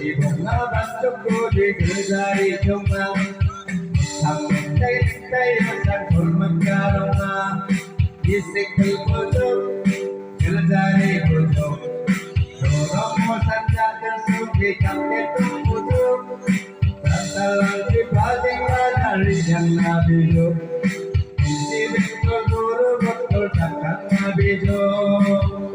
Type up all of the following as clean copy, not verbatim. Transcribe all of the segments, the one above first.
Ibunga bastuku di dari cuma Sampai akan hormat karena Isikul kuduk Dari kuduk Dorongmu saja tersuki kaki kuduk Tertalang di baling dari yang nabi yuk Isi betul guru betul takkan nabi yuk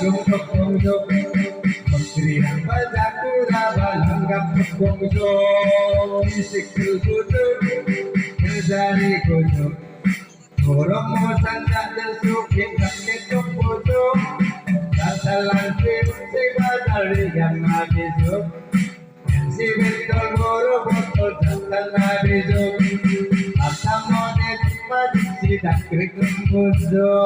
Jagung tokong menteri yang bajaku rabal hanggap tokong isikul kuduk dari kuduk dorong mosan tak desuk hingga ketuk kuduk kasalan si dari yang habisuk si betul guru betul takkan habisuk asam monet mati tidak krik kuduk